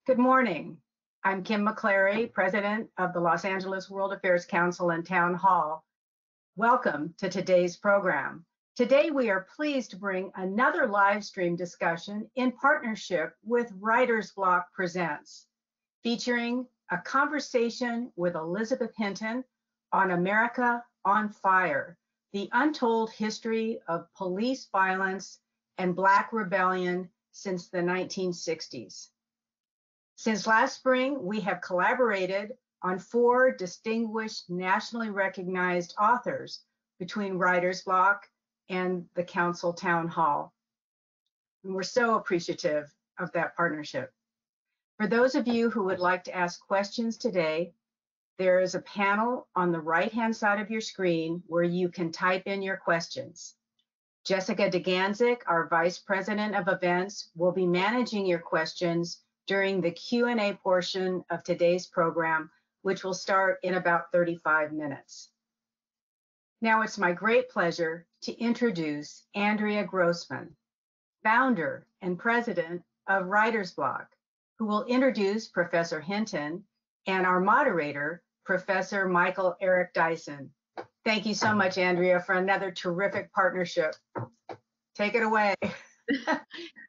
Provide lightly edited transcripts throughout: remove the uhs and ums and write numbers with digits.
Good morning. I'm Kim McClary, President of the Los Angeles World Affairs Council and Town Hall. Welcome to today's program. Today, we are pleased to bring another live stream discussion in partnership with Writer's Block Presents, featuring a conversation with Elizabeth Hinton on America on Fire, the untold history of police violence and Black rebellion since the 1960s. Since last spring, we have collaborated on 4 distinguished nationally recognized authors between Writer's Block and the Council Town Hall. And we're so appreciative of that partnership. For those of you who would like to ask questions today, there is a panel on the right-hand side of your screen where you can type in your questions. Jessica DeGanzik, our Vice President of Events, will be managing your questions during the Q&A portion of today's program, which will start in about 35 minutes. Now it's my great pleasure to introduce Andrea Grossman, founder and president of Writer's Block, who will introduce Professor Hinton and our moderator, Professor Michael Eric Dyson. Thank you so much, Andrea, for another terrific partnership. Take it away.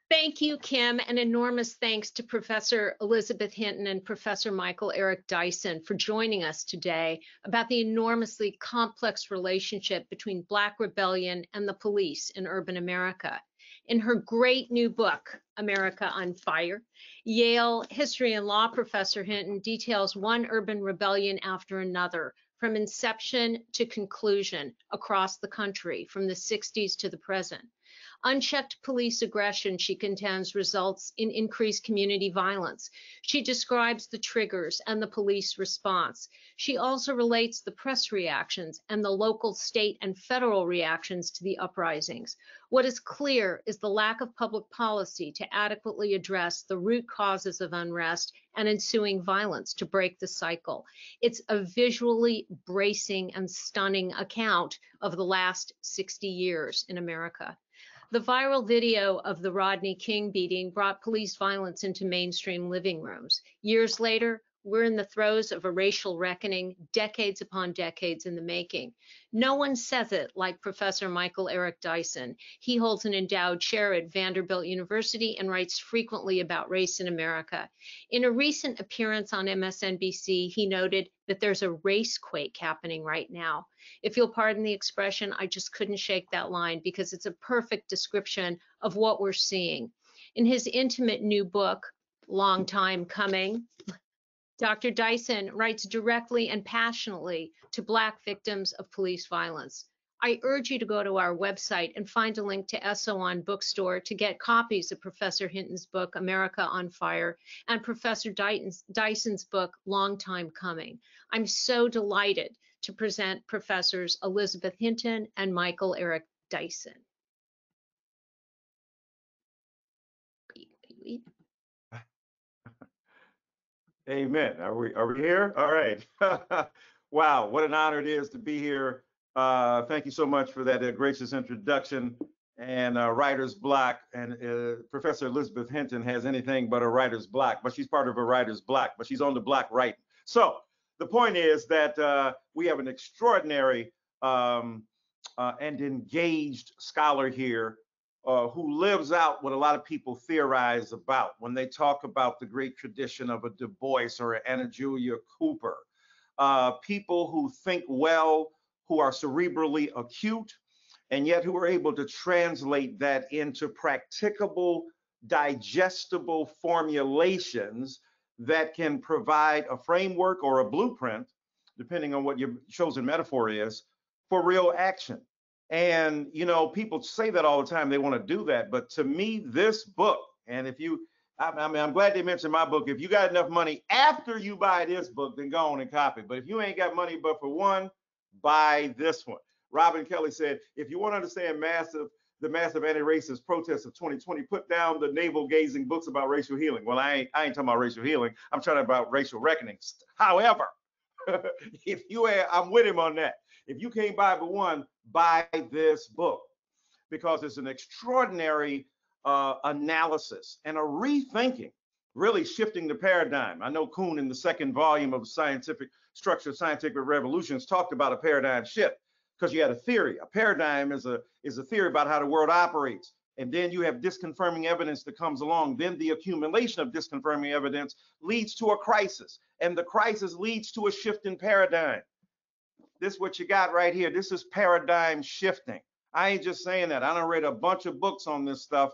Thank you, Kim, and enormous thanks to Professor Elizabeth Hinton and Professor Michael Eric Dyson for joining us today about the enormously complex relationship between Black rebellion and the police in urban America. In her great new book, America on Fire, Yale history and law professor Hinton details one urban rebellion after another, from inception to conclusion across the country, from the 60s to the present. Unchecked police aggression, she contends, results in increased community violence. She describes the triggers and the police response. She also relates the press reactions and the local, state, and federal reactions to the uprisings. What is clear is the lack of public policy to adequately address the root causes of unrest and ensuing violence to break the cycle. It's a visually bracing and stunning account of the last 60 years in America. The viral video of the Rodney King beating brought police violence into mainstream living rooms. Years later, we're in the throes of a racial reckoning, decades upon decades in the making. No one says it like Professor Michael Eric Dyson. He holds an endowed chair at Vanderbilt University and writes frequently about race in America. In a recent appearance on MSNBC, he noted that there's a race quake happening right now. If you'll pardon the expression, I just couldn't shake that line because it's a perfect description of what we're seeing. In his intimate new book, Long Time Coming, Dr. Dyson writes directly and passionately to Black victims of police violence. I urge you to go to our website and find a link to Eso Won Bookstore to get copies of Professor Hinton's book, America on Fire, and Professor Dyson's book, Long Time Coming. I'm so delighted to present Professors Elizabeth Hinton and Michael Eric Dyson. Amen. Are we here? All right. Wow, what an honor it is to be here. Thank you so much for that gracious introduction. And Writer's Block, and Professor Elizabeth Hinton has anything but a writer's block, but she's part of a writer's block, but she's on the block writing. So the point is that we have an extraordinary and engaged scholar here who lives out what a lot of people theorize about when they talk about the great tradition of a Du Bois or an Anna Julia Cooper. People who think well, who are cerebrally acute, and yet who are able to translate that into practicable, digestible formulations that can provide a framework or a blueprint, depending on what your chosen metaphor is, for real action. And, you know, people say that all the time, they want to do that. But to me, this book, and if you, I mean, I'm glad they mentioned my book. If you got enough money after you buy this book, then go on and copy. But if you ain't got money but for one, buy this one. Robin Kelly said, if you want to understand the massive anti-racist protests of 2020, put down the navel-gazing books about racial healing. Well, I ain't talking about racial healing. I'm talking about racial reckonings. However, if you I'm with him on that. If you can't buy but one, buy this book, because it's an extraordinary analysis and a rethinking really shifting the paradigm. I know Kuhn in the second volume of Scientific Structure of Scientific Revolutions talked about a paradigm shift because you had a theory. A paradigm is a theory about how the world operates. And then you have disconfirming evidence that comes along. Then the accumulation of disconfirming evidence leads to a crisis. And the crisis leads to a shift in paradigm. This is what you got right here. This is paradigm shifting. I ain't just saying that. I done read a bunch of books on this stuff.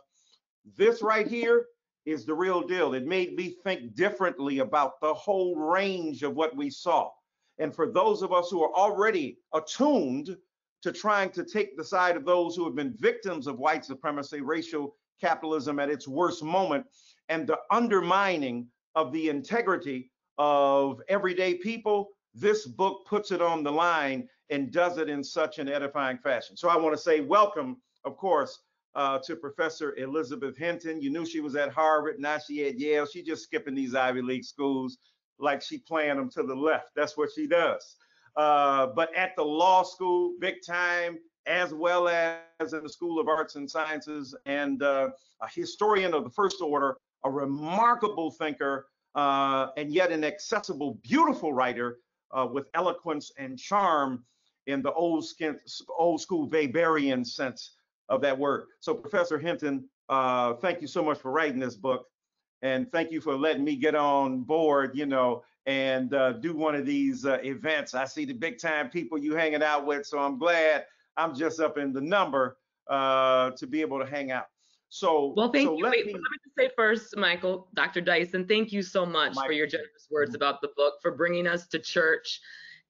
This right here is the real deal. It made me think differently about the whole range of what we saw. And for those of us who are already attuned to trying to take the side of those who have been victims of white supremacy, racial capitalism at its worst moment, and the undermining of the integrity of everyday people, this book puts it on the line and does it in such an edifying fashion. So I want to say welcome, of course, to Professor Elizabeth Hinton. You knew she was at Harvard, now she at Yale. She just skipping these Ivy League schools like she playing them to the left. That's what she does. But at the law school, big time, as well as in the School of Arts and Sciences, and a historian of the first order, a remarkable thinker, and yet an accessible, beautiful writer with eloquence and charm in the old school Weberian sense of that word. So Professor Hinton, thank you so much for writing this book. And thank you for letting me get on board, you know, and do one of these events. I see the big time people you hanging out with, so I'm glad I'm just up in the number to be able to hang out. So, well, thank you. Let me just say first, Michael, Dr. Dyson, thank you so much for your generous words about the book, for bringing us to church,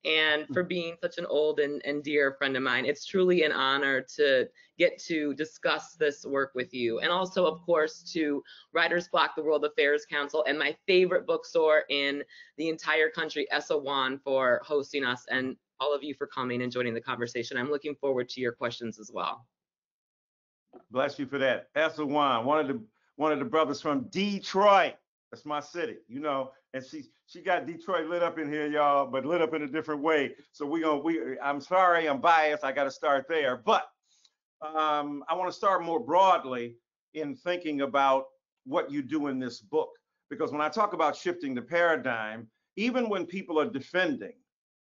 and for being such an old and dear friend of mine. It's truly an honor to get to discuss this work with you. And also, of course, to Writer's Bloc, the World Affairs Council, and my favorite bookstore in the entire country, Eso Won, for hosting us, and all of you for coming and joining the conversation. I'm looking forward to your questions as well. Bless you for that. Eso Won, one of the brothers from Detroit. That's my city, you know, and she got Detroit lit up in here, y'all, but lit up in a different way. So I'm sorry, I'm biased. I got to start there, but I want to start more broadly in thinking about what you do in this book, because when I talk about shifting the paradigm, even when people are defending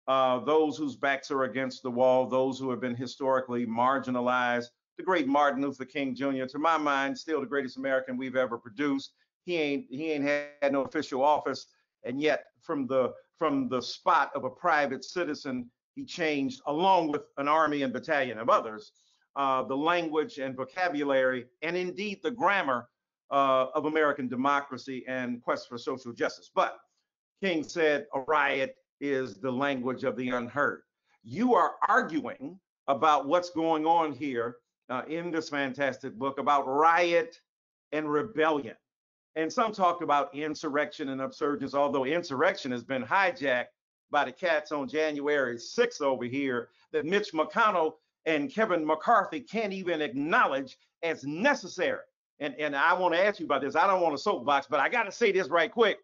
those whose backs are against the wall, those who have been historically marginalized, the great Martin Luther King Jr., to my mind, still the greatest American we've ever produced. He ain't had no official office, and yet from the spot of a private citizen, he changed, along with an army and battalion of others, the language and vocabulary, and indeed the grammar of American democracy and quest for social justice. But King said a riot is the language of the unheard. You are arguing about what's going on here in this fantastic book about riot and rebellion. And some talked about insurrection and insurgents, although insurrection has been hijacked by the cats on January 6th over here that Mitch McConnell and Kevin McCarthy can't even acknowledge as necessary. And I want to ask you about this. I don't want a soapbox, but I got to say this right quick.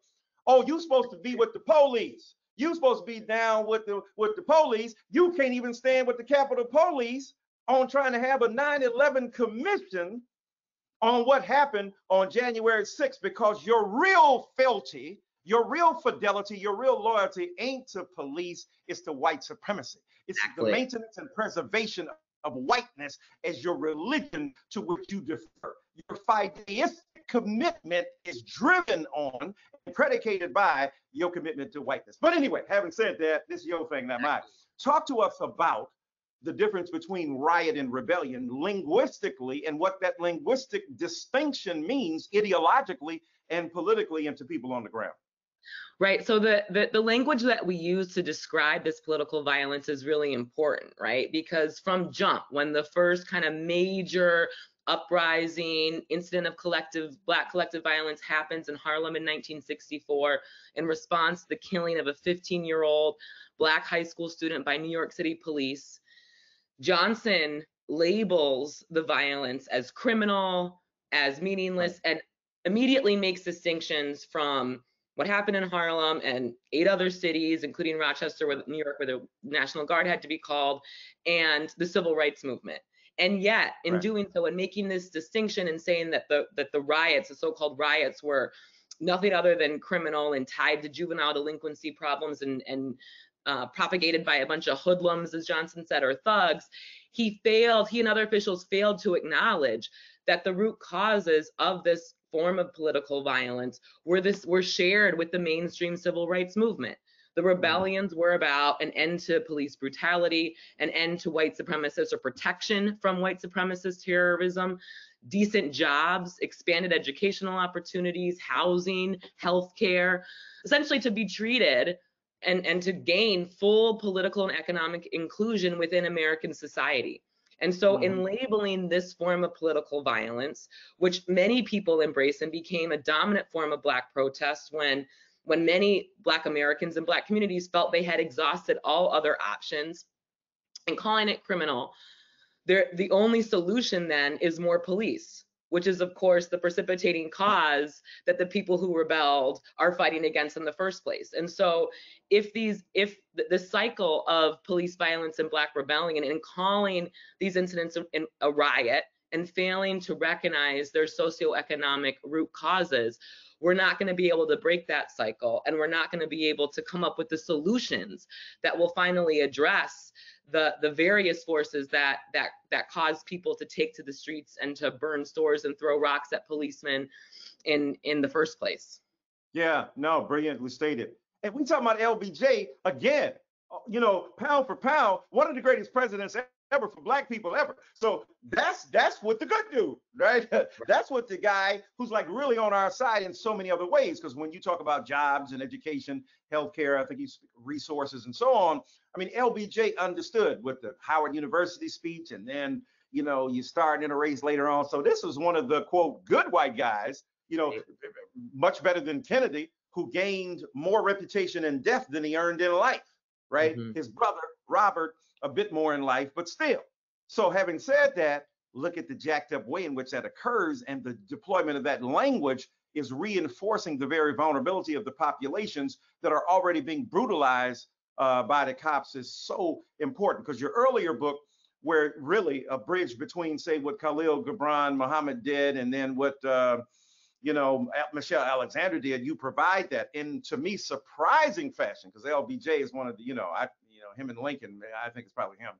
Oh, you're supposed to be with the police. You're supposed to be down with the police. You can't even stand with the Capitol Police on trying to have a 9/11 commission on what happened on January 6th, because your real fealty, your real fidelity, your real loyalty ain't to police, it's to white supremacy. It's the maintenance and preservation of whiteness as your religion to which you defer. Your fideistic commitment is driven on and predicated by your commitment to whiteness. But anyway, having said that, this is your thing, not mine. Talk to us about the difference between riot and rebellion linguistically, and what that linguistic distinction means ideologically and politically, and to people on the ground. Right. So the language that we use to describe this political violence is really important, right? Because from jump, when the first kind of major uprising incident of Black collective violence happens in Harlem in 1964 in response to the killing of a 15-year-old Black high school student by New York City police, Johnson labels the violence as criminal, as meaningless, and immediately makes distinctions from what happened in Harlem and 8 other cities, including Rochester, New York, where the National Guard had to be called, and the civil rights movement. And yet, in doing so and making this distinction and saying that the riots, the so-called riots, were nothing other than criminal and tied to juvenile delinquency problems and propagated by a bunch of hoodlums, as Johnson said, or thugs, he and other officials failed to acknowledge that the root causes of this form of political violence were shared with the mainstream civil rights movement. The rebellions were about an end to police brutality, an end to white supremacists or protection from white supremacist terrorism, decent jobs, expanded educational opportunities, housing, healthcare, essentially to be treated and to gain full political and economic inclusion within American society. And so in labeling this form of political violence, which many people embrace and became a dominant form of Black protest when many Black Americans and Black communities felt they had exhausted all other options, and calling it criminal, the only solution then is more police, which is of course the precipitating cause that the people who rebelled are fighting against in the first place. And so if the cycle of police violence and Black rebellion and calling these incidents a riot and failing to recognize their socioeconomic root causes, we're not going to be able to break that cycle, and we're not going to be able to come up with the solutions that will finally address the various forces that cause people to take to the streets and to burn stores and throw rocks at policemen in the first place. Yeah, no, brilliantly stated. And we talking about LBJ again, you know, pound for pound, one of the greatest presidents ever for Black people ever. So that's what the good dude, right? That's what the guy who's like really on our side in so many other ways. Because when you talk about jobs and education, healthcare, I think he's resources and so on. I mean, LBJ understood with the Howard University speech, and then, you know, you start in a race later on. So this was one of the quote good white guys, you know, much better than Kennedy, who gained more reputation in death than he earned in life, right? His brother, Robert, a bit more in life, but still. So having said that, look at the jacked up way in which that occurs, and the deployment of that language is reinforcing the very vulnerability of the populations that are already being brutalized by the cops is so important. Because your earlier book, where really a bridge between, say, what Khalil Gibran Muhammad did and then what you know, Michelle Alexander did, you provide that in, to me, surprising fashion, because LBJ is one of the, you know, him and Lincoln, I think it's probably him,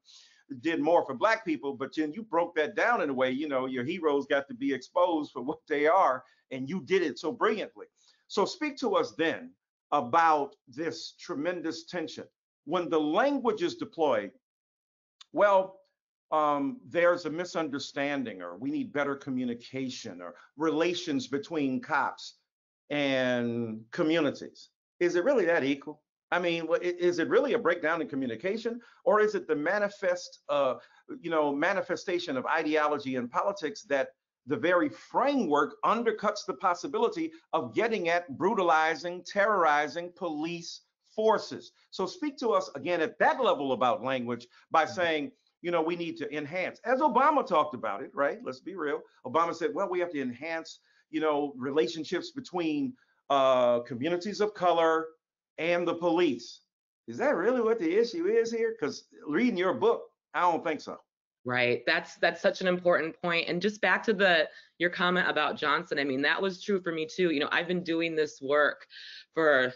did more for Black people, but then you broke that down in a way, you know, your heroes got to be exposed for what they are, and you did it so brilliantly. So speak to us then about this tremendous tension. When the language is deployed, well, there's a misunderstanding, or we need better communication, or relations between cops and communities. Is it really that equal? I mean, is it really a breakdown in communication, or is it the manifestation of ideology and politics that the very framework undercuts the possibility of getting at brutalizing, terrorizing police forces? So speak to us again at that level about language by saying, you know, we need to enhance, as Obama talked about it, right? Let's be real. Obama said, well, we have to enhance, you know, relationships between communities of color and the police. Is that really what the issue is here? Because reading your book, I don't think so. Right. That's such an important point. And just back to your comment about Johnson, I mean, that was true for me too. You know, I've been doing this work for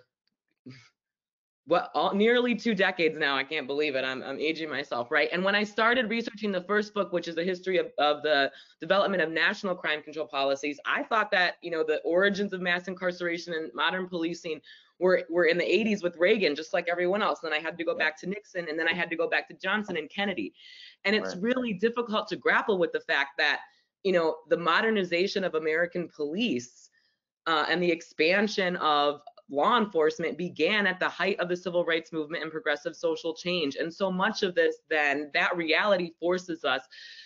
nearly 2 decades now. I can't believe it. I'm aging myself, right? And when I started researching the first book, which is a history of the development of national crime control policies, I thought that, you know, the origins of mass incarceration and modern policing were in the 80s with Reagan, just like everyone else. Then I had to go back to Nixon, and then I had to go back to Johnson and Kennedy. And it's really difficult to grapple with the fact that, you know, the modernization of American police and the expansion of law enforcement began at the height of the civil rights movement and progressive social change. And so much of this, then, that reality forces us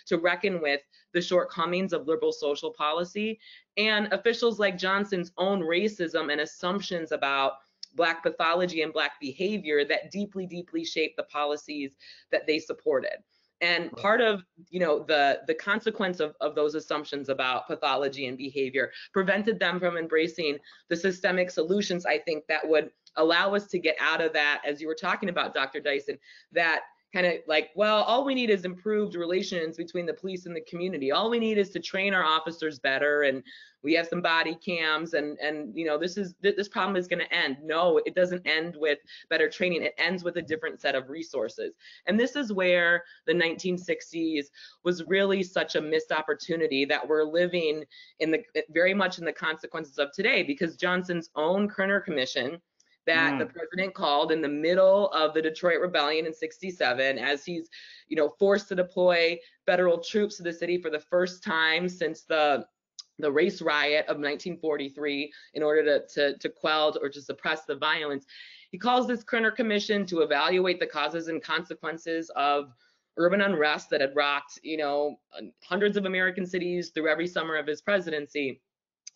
to reckon with the shortcomings of liberal social policy and officials like Johnson's own racism and assumptions about Black pathology and Black behavior that deeply, deeply shaped the policies that they supported. And part of, you know, the consequence of those assumptions about pathology and behavior prevented them from embracing the systemic solutions, I think, that would allow us to get out of that, as you were talking about, Dr. Dyson, that kind of like, well, all we need is improved relations between the police and the community. All we need is to train our officers better, and we have some body cams, and you know, this problem is going to end. No, it doesn't end with better training. It ends with a different set of resources. And this is where the 1960s was really such a missed opportunity that we're living in very much in the consequences of today, because Johnson's own Kerner Commission that the president called in the middle of the Detroit Rebellion in '67, as he's, you know, forced to deploy federal troops to the city for the first time since the race riot of 1943 in order to quell or to suppress the violence. He calls this Kerner Commission to evaluate the causes and consequences of urban unrest that had rocked, you know, hundreds of American cities through every summer of his presidency.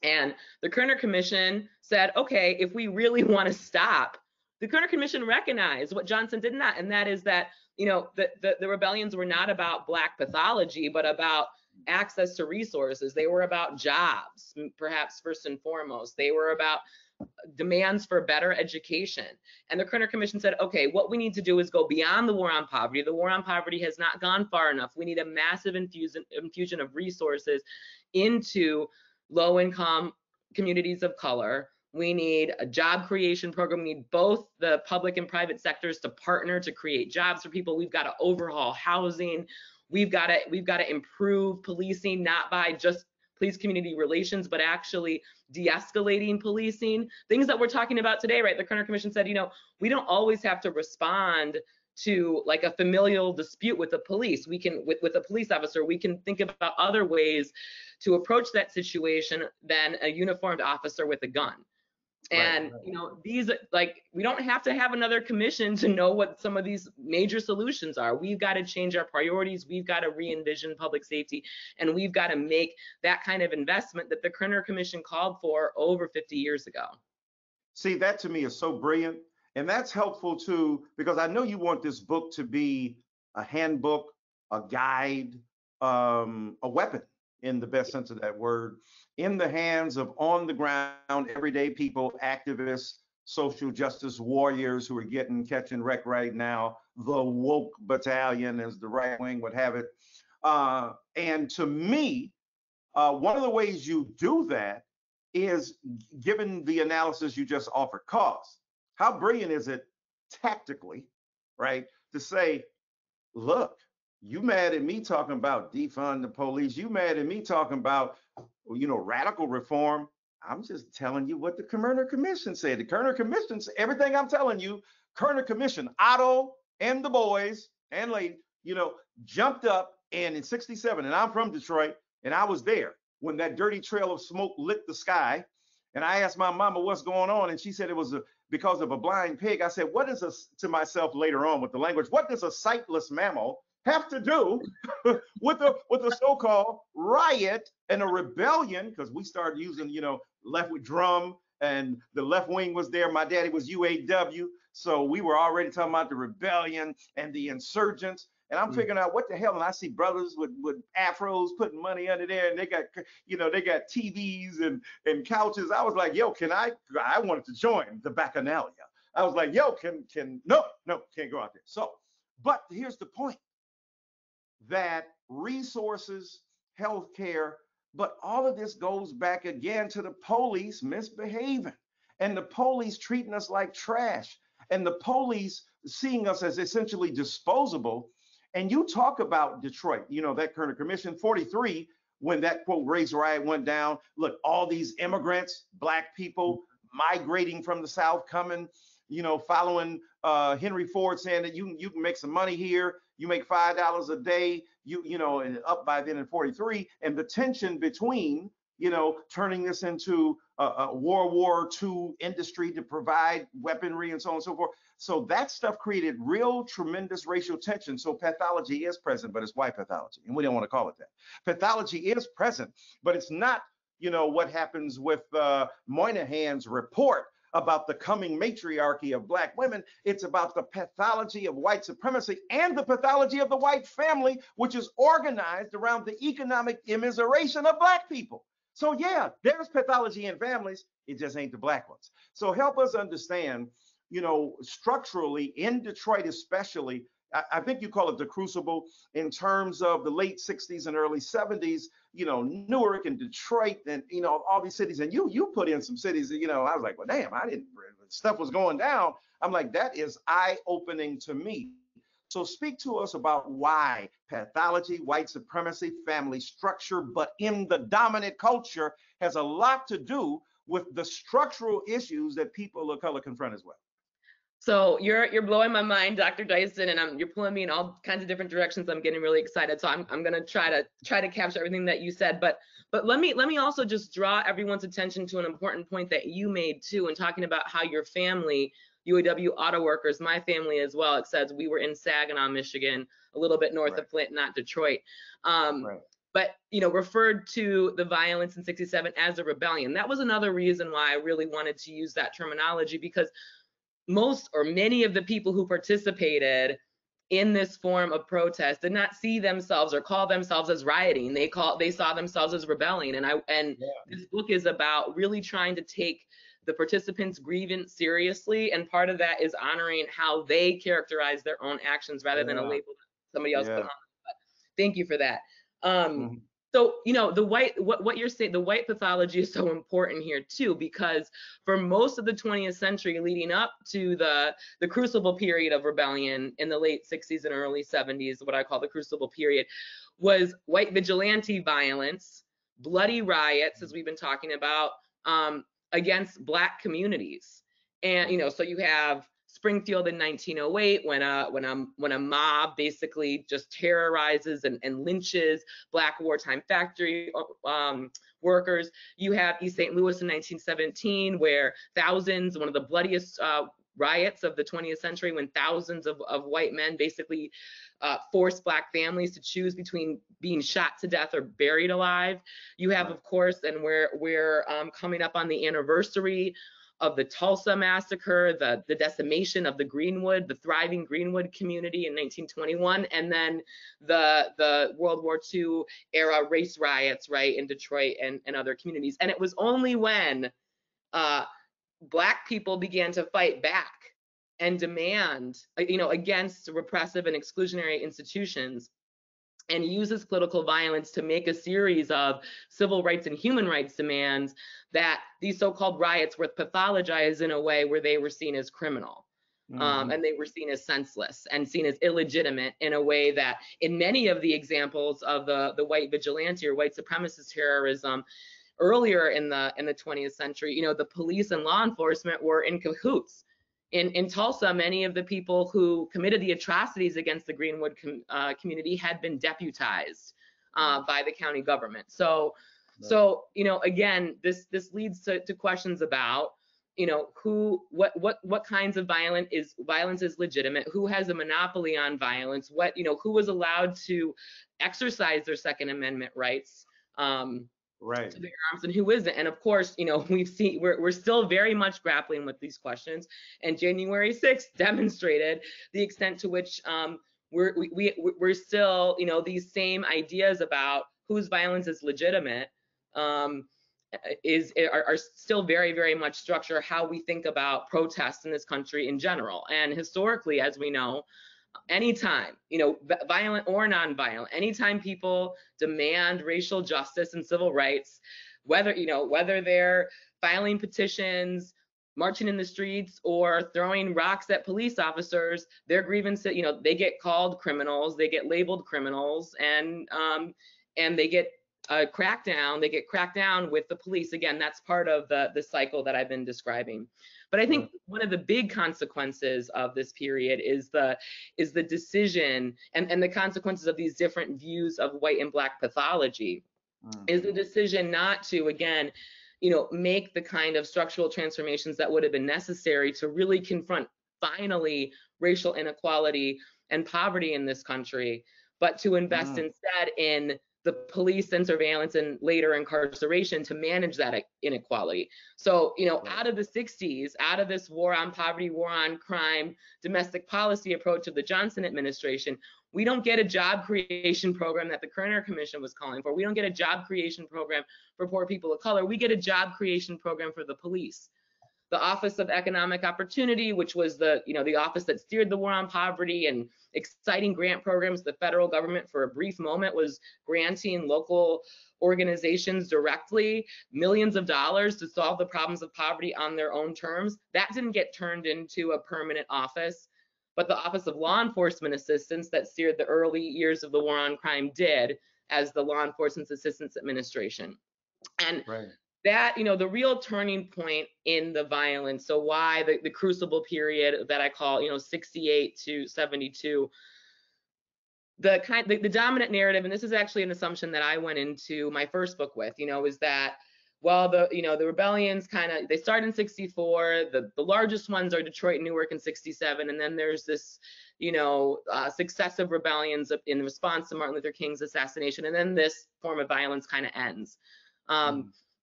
And the Kerner Commission said, okay, if we really want to stop, the Kerner Commission recognized what Johnson did not, and that is that, you know, the rebellions were not about Black pathology, but about access to resources. They were about jobs, perhaps first and foremost. They were about demands for better education. And the Kerner Commission said, okay, what we need to do is go beyond the war on poverty. The war on poverty has not gone far enough. We need a massive infusion of resources into low-income communities of color. We need a job creation program. We need both the public and private sectors to partner to create jobs for people. We've got to overhaul housing. We've got to improve policing, not by just police community relations, but actually de-escalating policing. Things that we're talking about today, right? The Kerner Commission said, you know, we don't always have to respond to like a familial dispute with the police. We can, with a police officer, we can think about other ways to approach that situation than a uniformed officer with a gun. And, you know, these, like, we don't have to have another commission to know what some of these major solutions are. We've got to change our priorities. We've got to re-envision public safety, and we've got to make that kind of investment that the Kerner Commission called for over 50 years ago. See, that to me is so brilliant. And that's helpful too, because I know you want this book to be a handbook, a guide, a weapon in the best sense of that word, in the hands of on the ground, everyday people, activists, social justice warriors who are catching wreck right now, the woke battalion, as the right wing would have it. And to me, one of the ways you do that is, given the analysis you just offered, cause. How brilliant is it tactically, right, to say, look, you mad at me talking about defund the police, you mad at me talking about, you know, radical reform. I'm just telling you what the Kerner Commission said. The Kerner Commission, everything I'm telling you, Kerner Commission, Otto and the boys and ladies, you know, jumped up, and in '67, and I'm from Detroit, and I was there when that dirty trail of smoke lit the sky. And I asked my mama what's going on, and she said it was because of a blind pig. I said, what is to myself later on with the language, what does a sightless mammal have to do with a so-called riot and a rebellion? Because we started using, you know, left with drum, and the left wing was there. My daddy was UAW, so we were already talking about the rebellion and the insurgents. And I'm figuring out what the hell, and I see brothers with afros putting money under there, and they got, you know, they got TVs and couches. I was like, yo, I wanted to join the Bacchanalia. I was like, yo, no, can't go out there. So, but here's the point, that resources, healthcare, but all of this goes back again to the police misbehaving, and the police treating us like trash, and the police seeing us as essentially disposable. And you talk about Detroit, you know, that Kerner Commission, 43, when that quote race riot went down. Look, all these immigrants, Black people migrating from the South, coming, you know, following Henry Ford, saying that you can make some money here. You make $5 a day, you know, and up by then in 43, and the tension between, you know, turning this into a World War II industry to provide weaponry and so on and so forth. So that stuff created real tremendous racial tension. So pathology is present, but it's white pathology, and we don't want to call it that. Pathology is present, but it's not, you know, what happens with Moynihan's report about the coming matriarchy of Black women. It's about the pathology of white supremacy and the pathology of the white family, which is organized around the economic immiseration of Black people. So yeah, there's pathology in families, it just ain't the Black ones. So help us understand, you know, structurally in Detroit especially, I think you call it the crucible in terms of the late 60s and early 70s, Newark and Detroit and, all these cities. And you put in some cities, I was like, well, damn, I didn't, stuff was going down. I'm like, that is eye-opening to me. So speak to us about why pathology, white supremacy, family structure, but in the dominant culture has a lot to do with the structural issues that people of color confront as well. So you're blowing my mind, Dr. Dyson, and you're pulling me in all kinds of different directions. I'm getting really excited. So I'm gonna try to capture everything that you said. But let me also just draw everyone's attention to an important point that you made too, in talking about how your family, UAW auto workers, my family as well. It says we were in Saginaw, Michigan, a little bit north of Flint, not Detroit. But referred to the violence in '67 as a rebellion. That was another reason why I really wanted to use that terminology, because most or many of the people who participated in this form of protest did not see themselves or call themselves as rioting. They saw themselves as rebelling. And this book is about really trying to take the participants' grievance seriously, and part of that is honoring how they characterize their own actions rather than a label that somebody else put on. But thank you for that. So, the what you're saying, the white pathology is so important here too, because for most of the 20th century leading up to the crucible period of rebellion in the late 60s and early 70s, what I call the crucible period, was white vigilante violence, bloody riots, as we've been talking about, against Black communities. And, so you have Springfield in 1908, when a mob basically just terrorizes and lynches Black wartime factory workers. You have East St. Louis in 1917, where thousands, one of the bloodiest riots of the 20th century, when thousands of white men basically forced Black families to choose between being shot to death or buried alive. You have, of course, and we're coming up on the anniversary of the Tulsa massacre, the decimation of the thriving Greenwood community in 1921, and then the World War II era race riots, right, in Detroit and other communities. And it was only when Black people began to fight back and demand, against repressive and exclusionary institutions, and uses political violence to make a series of civil rights and human rights demands, that these so-called riots were pathologized in a way where they were seen as criminal. And they were seen as senseless and seen as illegitimate, in a way that in many of the examples of the white vigilante or white supremacist terrorism earlier in the 20th century, the police and law enforcement were in cahoots. In Tulsa, many of the people who committed the atrocities against the Greenwood community had been deputized by the county government. So again, this leads to questions about, what kinds of violence is legitimate, who has a monopoly on violence, who was allowed to exercise their Second Amendment rights. To bear arms, and who isn't. And of course, we're still very much grappling with these questions. And January 6th demonstrated the extent to which we're still, these same ideas about whose violence is legitimate are still very, very much structure how we think about protests in this country in general. And historically, as we know, anytime, violent or nonviolent, anytime people demand racial justice and civil rights, whether they're filing petitions, marching in the streets, or throwing rocks at police officers, their grievance, they get called criminals, they get labeled criminals, and they get cracked down with the police. Again, that's part of the cycle that I've been describing. But I think one of the big consequences of this period is the decision and the consequences of these different views of white and Black pathology is the decision not to, again, make the kind of structural transformations that would have been necessary to really confront finally racial inequality and poverty in this country, but to invest instead in the police and surveillance and later incarceration to manage that inequality. So, out of the 60s, out of this war on poverty, war on crime, domestic policy approach of the Johnson administration, we don't get a job creation program that the Kerner Commission was calling for. We don't get a job creation program for poor people of color. We get a job creation program for the police. the Office of Economic Opportunity, which was the office that steered the war on poverty and exciting grant programs. The federal government, for a brief moment, was granting local organizations directly millions of dollars to solve the problems of poverty on their own terms. That didn't get turned into a permanent office, but the Office of Law Enforcement Assistance that steered the early years of the war on crime did, as the Law Enforcement Assistance Administration. And Right. that, the real turning point in the violence, so why the crucible period that I call, 68 to 72, the dominant narrative, and this is actually an assumption that I went into my first book with, is that, well, the rebellions they start in 64, the largest ones are Detroit and Newark in 67, and then there's this, successive rebellions in response to Martin Luther King's assassination, and then this form of violence kind of ends.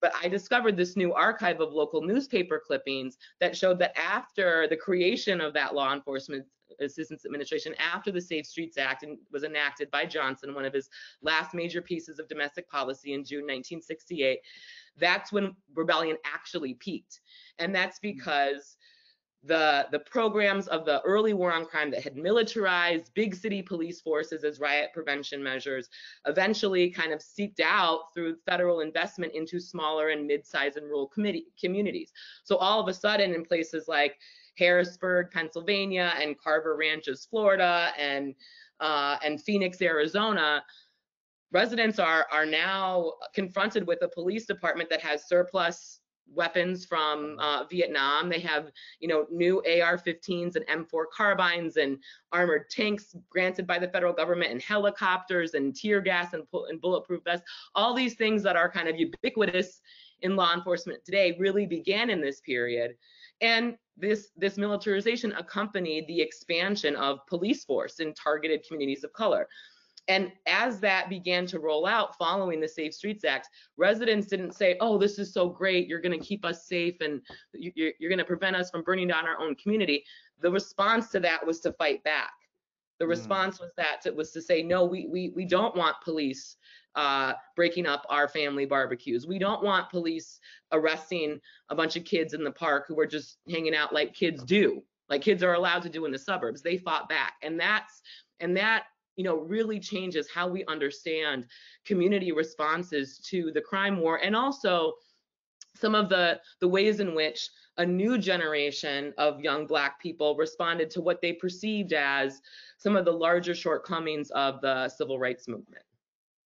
But I discovered this new archive of local newspaper clippings that showed that after the creation of that Law Enforcement Assistance Administration, after the Safe Streets Act was enacted by Johnson, one of his last major pieces of domestic policy in June 1968, that's when rebellion actually peaked. And that's because the programs of the early war on crime that had militarized big city police forces as riot prevention measures eventually kind of seeped out through federal investment into smaller and mid-sized and rural communities. So all of a sudden, in places like Harrisburg, Pennsylvania, and Carver Ranches, Florida, and Phoenix, Arizona, residents are now confronted with a police department that has surplus weapons from Vietnam. They have, new AR-15s and M4 carbines and armored tanks granted by the federal government, and helicopters and tear gas and bulletproof vests. All these things that are kind of ubiquitous in law enforcement today really began in this period. And this militarization accompanied the expansion of police force in targeted communities of color. And as that began to roll out following the Safe Streets Act, residents didn't say, oh, this is so great, you're going to keep us safe and you're going to prevent us from burning down our own community. The response to that was to fight back. The response was to say, no, we don't want police breaking up our family barbecues. We don't want police arresting a bunch of kids in the park who are just hanging out like kids do, like kids are allowed to do in the suburbs. They fought back. And that really changes how we understand community responses to the crime war, and also some of the ways in which a new generation of young Black people responded to what they perceived as some of the larger shortcomings of the civil rights movement.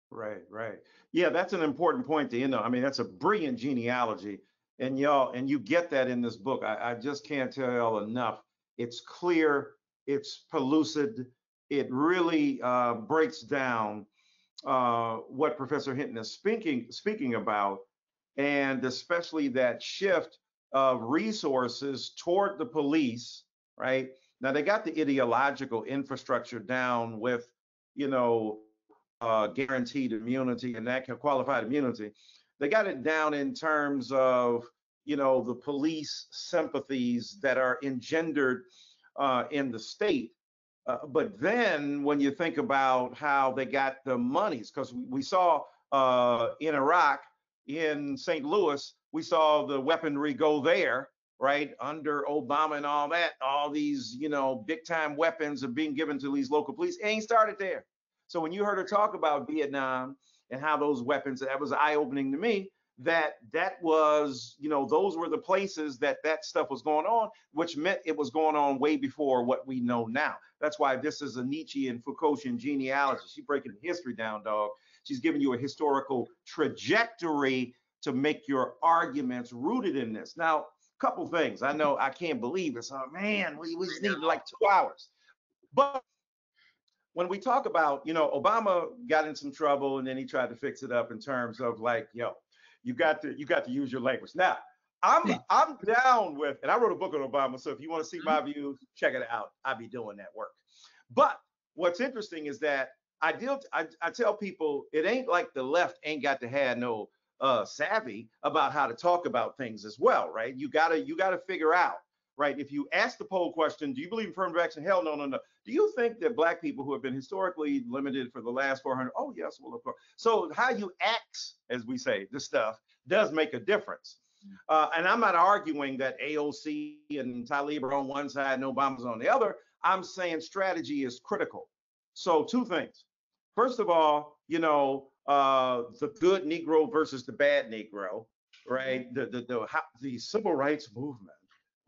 Right. Yeah, that's an important point to end on. I mean, that's a brilliant genealogy, and you get that in this book. I just can't tell y'all enough. It's clear, it's pellucid. It really breaks down what Professor Hinton is speaking about, and especially that shift of resources toward the police, right? Now, they got the ideological infrastructure down with, guaranteed immunity and that qualified immunity. They got it down in terms of, the police sympathies that are engendered in the state. But then when you think about how they got the monies, because we saw in Iraq, in St. Louis, we saw the weaponry go there, right? Under Obama and all that, all these, big time weapons are being given to these local police. It ain't started there. So when you heard her talk about Vietnam and how those weapons, that was eye-opening to me, that was, those were the places that stuff was going on, which meant it was going on way before what we know now. That's why this is a Nietzschean Foucaultian genealogy. She's breaking history down, dog. She's giving you a historical trajectory to make your arguments rooted in this. Now, a couple things. I know I can't believe it. Oh, man, we just need like 2 hours. But when we talk about, Obama got in some trouble and then he tried to fix it up in terms of like, you got to use your language. Now, I'm down with, and I wrote a book on Obama, so if you want to see my views, check it out. I'll be doing that work. But what's interesting is that I tell people it ain't like the left ain't got to have no savvy about how to talk about things as well, right? You gotta figure out, right? If you ask the poll question, do you believe in affirmative action? Hell no. Do you think that Black people who have been historically limited for the last 400? Oh yes, well of course. So how you act, as we say, this stuff does make a difference. And I'm not arguing that AOC and Tlaib are on one side and Obama's on the other. I'm saying strategy is critical. So two things. First of all, the good Negro versus the bad Negro, right? The civil rights movement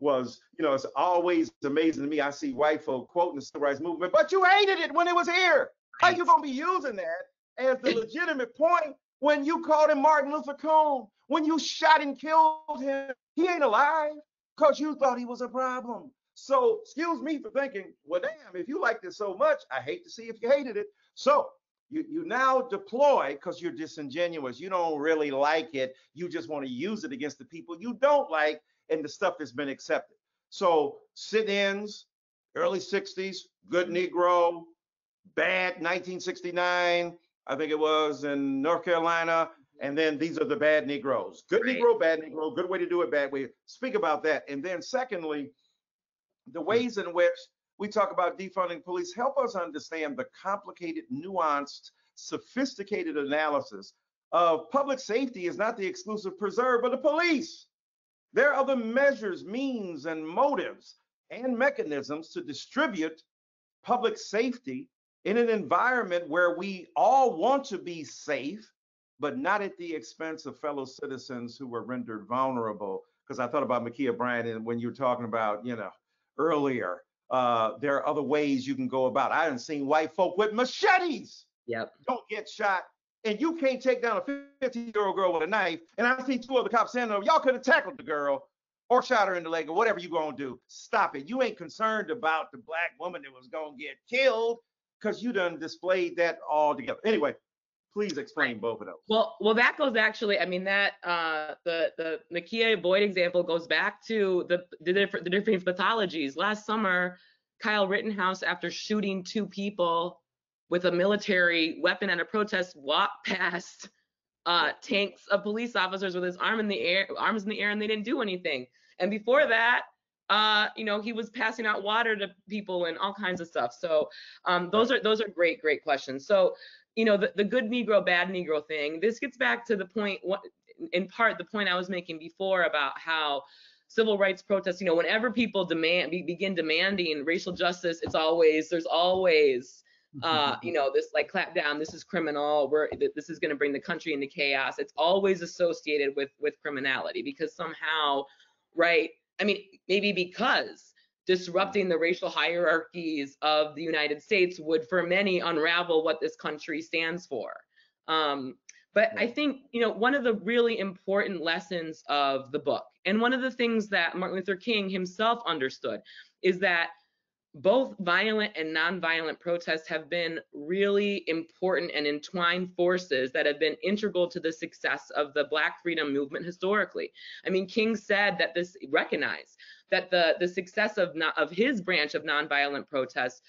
was, it's always amazing to me. I see white folk quoting the civil rights movement, but you hated it when it was here. How you gonna be using that as the legitimate point when you called him Martin Luther King, when you shot and killed him? He ain't alive because you thought he was a problem. So excuse me for thinking, well, damn, if you liked it so much, I hate to see if you hated it. So you now deploy because you're disingenuous. You don't really like it. You just want to use it against the people you don't like and the stuff that's been accepted. So sit-ins, early 60s, good Negro, bad 1969, I think it was in North Carolina. And then these are the bad Negroes. Good Negro, bad Negro, good way to do it, bad way. Speak about that. And then secondly, the ways in which we talk about defunding police help us understand the complicated, nuanced, sophisticated analysis of public safety is not the exclusive preserve of the police. There are other measures, means, and motives and mechanisms to distribute public safety in an environment where we all want to be safe, but not at the expense of fellow citizens who were rendered vulnerable. Because I thought about Ma'Khia Bryant, and when you were talking about, earlier, there are other ways you can go about. I haven't seen white folk with machetes. Yep. Don't get shot. And you can't take down a 15-year-old girl with a knife. And I see two other cops saying, y'all could have tackled the girl or shot her in the leg or whatever you're going to do. Stop it. You ain't concerned about the Black woman that was going to get killed because you done displayed that all together. Anyway, please explain both of those. Well, that goes actually, I mean, that the Ma'Khia Boyd example goes back to the different pathologies. Last summer, Kyle Rittenhouse, after shooting 2 people with a military weapon at a protest, walked past tanks of police officers with his arms in the air, and they didn't do anything. And before that, he was passing out water to people and all kinds of stuff. So those are great questions. So, the good Negro, bad Negro thing, this gets back to the point, in part, the point I was making before about how civil rights protests, whenever people begin demanding racial justice, there's always, this like clap down, this is criminal, this is going to bring the country into chaos. It's always associated with criminality because somehow, right? I mean, maybe because disrupting the racial hierarchies of the United States would, for many, unravel what this country stands for. But I think, one of the really important lessons of the book, and one of the things that Martin Luther King himself understood, is that both violent and nonviolent protests have been really important and entwined forces that have been integral to the success of the Black freedom movement historically. I mean, King said that this recognized that the success of his branch of nonviolent protests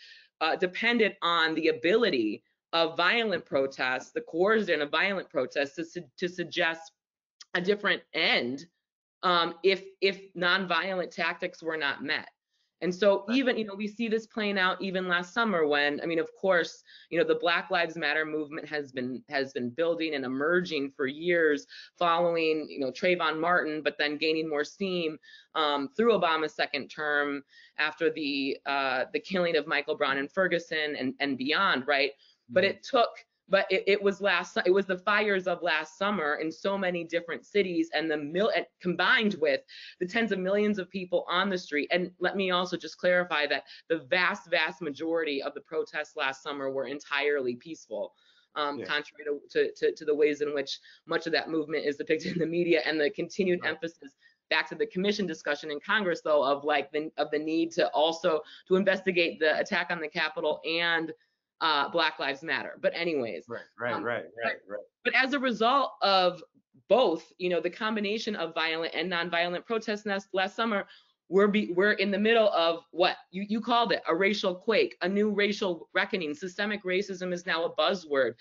depended on the ability of violent protests, the coercion of violent protests, to suggest a different end if nonviolent tactics were not met. And so even, we see this playing out even last summer when, I mean, of course, the Black Lives Matter movement has been building and emerging for years following, Trayvon Martin, but then gaining more steam through Obama's second term after the killing of Michael Brown and Ferguson and beyond, right? But it was the fires of last summer in so many different cities, and combined with the tens of millions of people on the street. And let me also just clarify that the vast majority of the protests last summer were entirely peaceful, contrary to the ways in which much of that movement is depicted in the media, and the continued emphasis back to the commission discussion in Congress, though, of the need to investigate the attack on the Capitol and Black Lives Matter. But anyways, right. But as a result of both, the combination of violent and nonviolent protests last summer, we're in the middle of what you called it, a racial quake, a new racial reckoning. Systemic racism is now a buzzword.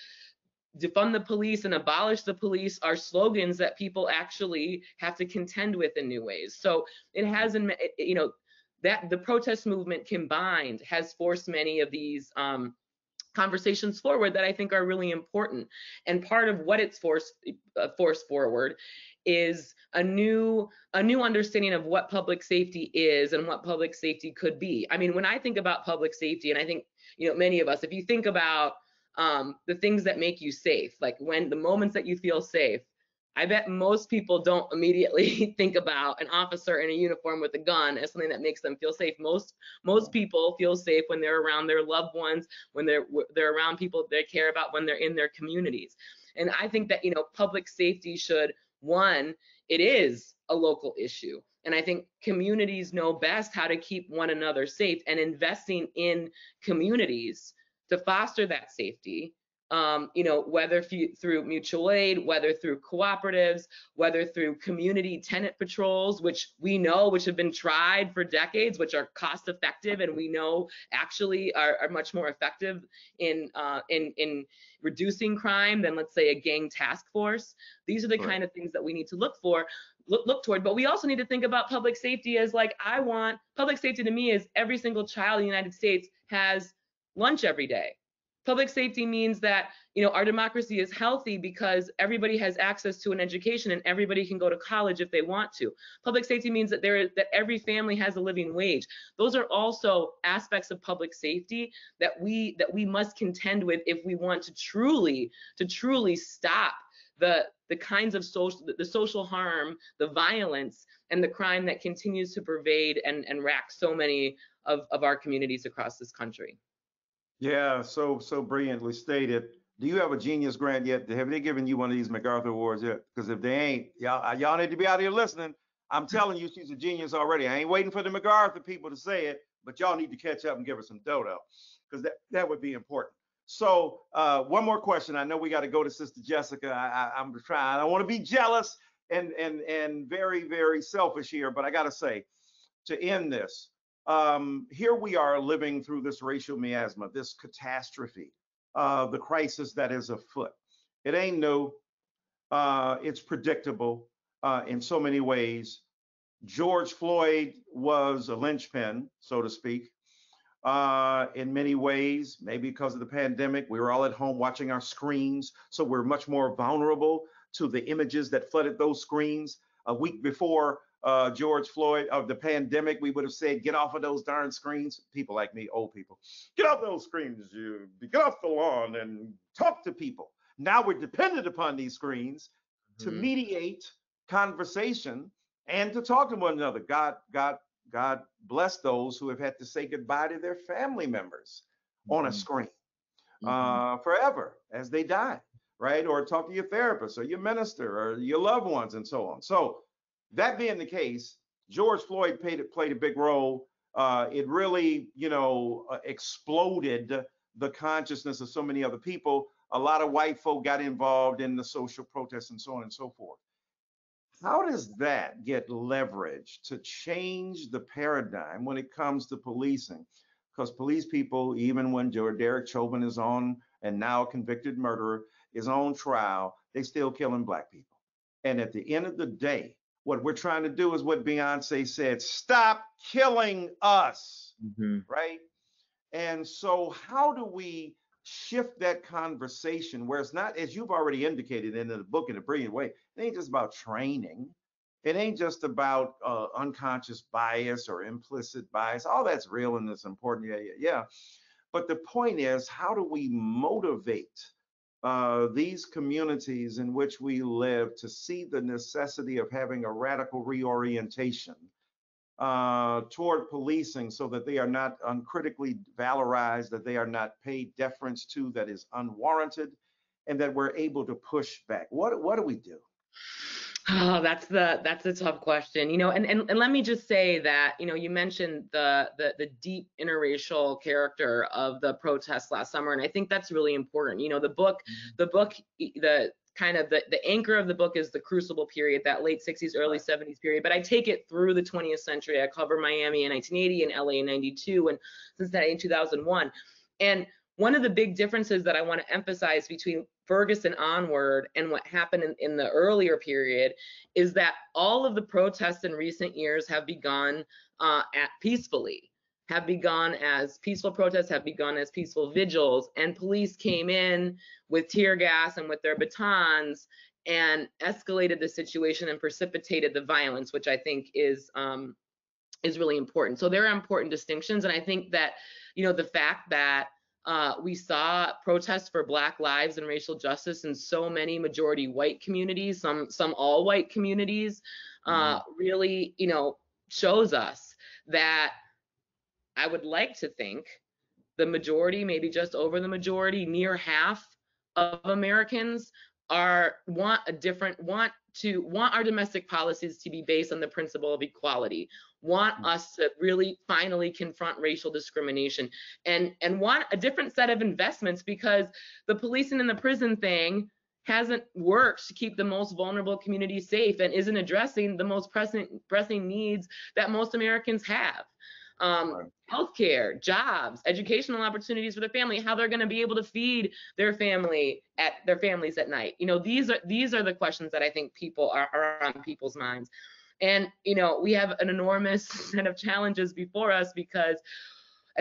Defund the police and abolish the police are slogans that people actually have to contend with in new ways. So it has, that the protest movement combined has forced many of these conversations forward that I think are really important. And part of what it's forced forward is a new understanding of what public safety is and what public safety could be. I mean, when I think about public safety, and I think, you know, many of us, if you think about the things that make you safe, like when the moments that you feel safe, I bet most people don't immediately think about an officer in a uniform with a gun as something that makes them feel safe. Most people feel safe when they're around their loved ones, when they're around people they care about, when they're in their communities. And I think that, you know, public safety should, one, it is a local issue. And I think communities know best how to keep one another safe, and investing in communities to foster that safety, you know, whether through mutual aid, whether through cooperatives, whether through community tenant patrols, which we know, which have been tried for decades, which are cost effective, and we know actually are much more effective in reducing crime than, let's say, a gang task force. These are the kind of things that we need to look toward. But we also need to think about public safety as, like, public safety to me is every single child in the United States has lunch every day. Public safety means that, you know, our democracy is healthy because everybody has access to an education and everybody can go to college if they want to. Public safety means that every family has a living wage. Those are also aspects of public safety that we must contend with if we want to truly stop the kinds of social harm, the violence, and the crime that continues to pervade and rack so many of our communities across this country. Yeah, so brilliantly stated. Do you have a Genius Grant yet? Have they given you one of these MacArthur Awards yet? Because if they ain't, y'all need to be out here listening. I'm telling you, she's a genius already. I ain't waiting for the MacArthur people to say it, but y'all need to catch up and give her some dodo, because that would be important. So one more question. I know we got to go to Sister Jessica. I'm trying. I don't want to be jealous and very, very selfish here, but I got to say, to end this, here we are living through this racial miasma, this catastrophe, the crisis that is afoot. It ain't new. It's predictable in so many ways. George Floyd was a linchpin, so to speak, in many ways. Maybe because of the pandemic, we were all at home watching our screens, so we're much more vulnerable to the images that flooded those screens. A week before George Floyd, of the pandemic, we would have said, get off of those darn screens. People like me, old people, get off those screens, you get off the lawn and talk to people. Now we're dependent upon these screens to mediate conversation and to talk to one another. God bless those who have had to say goodbye to their family members on a screen forever as they die, right? Or talk to your therapist or your minister or your loved ones and so on. So that being the case, George Floyd played a big role. It really, exploded the consciousness of so many other people. A lot of white folk got involved in the social protests and so on and so forth. How does that get leveraged to change the paradigm when it comes to policing? Because police people, even when Derek Chauvin is on, and now a convicted murderer, is on trial, they still killing Black people. And at the end of the day, what we're trying to do is what Beyonce said, stop killing us, right? And so how do we shift that conversation where it's not, as you've already indicated in the book in a brilliant way, it ain't just about training. It ain't just about unconscious bias or implicit bias. All that's real and it's important, yeah. But the point is, how do we motivate these communities in which we live to see the necessity of having a radical reorientation toward policing so that they are not uncritically valorized, that they are not paid deference to that is unwarranted, and that we're able to push back? What do we do? Oh, that's a tough question, and let me just say that, you mentioned the deep interracial character of the protests last summer, and I think that's really important. The kind of the anchor of the book is the Crucible period, that late 60s, early 70s period, but I take it through the 20th century. I cover Miami in 1980 and LA in 92 and Cincinnati in 2001. And one of the big differences that I want to emphasize between Ferguson onward and what happened in the earlier period is that all of the protests in recent years have begun peacefully. have begun as peaceful protests, have begun as peaceful vigils, and police came in with tear gas and with their batons and escalated the situation and precipitated the violence, which I think is really important. So there are important distinctions, and I think that, you know, the fact that we saw protests for Black lives and racial justice in so many majority white communities, some all white communities, really, you know, shows us that I would like to think the majority, maybe just over the majority, near half of Americans want our domestic policies to be based on the principle of equality, want us to really finally confront racial discrimination, and want a different set of investments, because the policing and the prison thing hasn't worked to keep the most vulnerable communities safe and isn't addressing the most pressing needs that most Americans have. Healthcare, jobs, educational opportunities for their family, how they're going to be able to feed their families at night. You know, these are the questions that I think people are on people's minds. And, you know, we have an enormous set of challenges before us, because,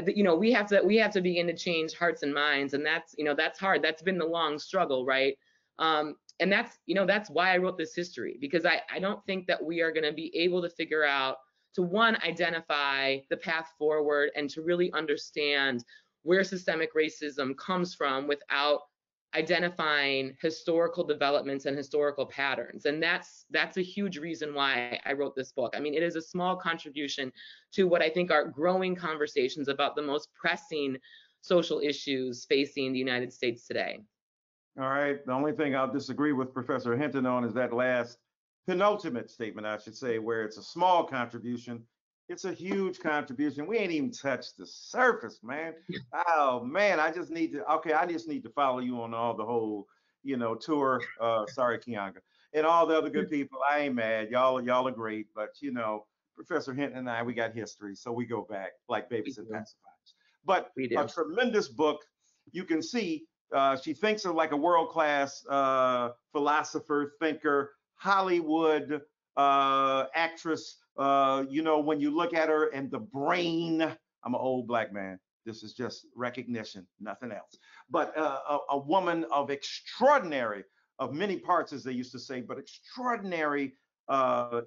you know, we have to begin to change hearts and minds. And that's, you know, that's hard. That's been the long struggle, right? And that's, you know, that's why I wrote this history, because I don't think that we are going to be able to figure out, to one, identify the path forward and to really understand where systemic racism comes from without identifying historical developments and historical patterns. And that's a huge reason why I wrote this book. I mean, it is a small contribution to what I think are growing conversations about the most pressing social issues facing the United States today. All right. The only thing I'll disagree with Professor Hinton on is that last penultimate statement, I should say, where it's a small contribution. It's a huge contribution. We ain't even touched the surface, man. Oh man, I just need to follow you on all the whole, you know, tour. Sorry, Kianga, and all the other good people. I ain't mad. Y'all are great, but you know, Professor Hinton and I, we got history, so we go back like babies and pacifiers. But a tremendous book. You can see she thinks of like a world-class philosopher, thinker, Hollywood actress. You know, when you look at her and the brain, I'm an old Black man. This is just recognition, nothing else. But a woman of extraordinary, of many parts, as they used to say, but extraordinary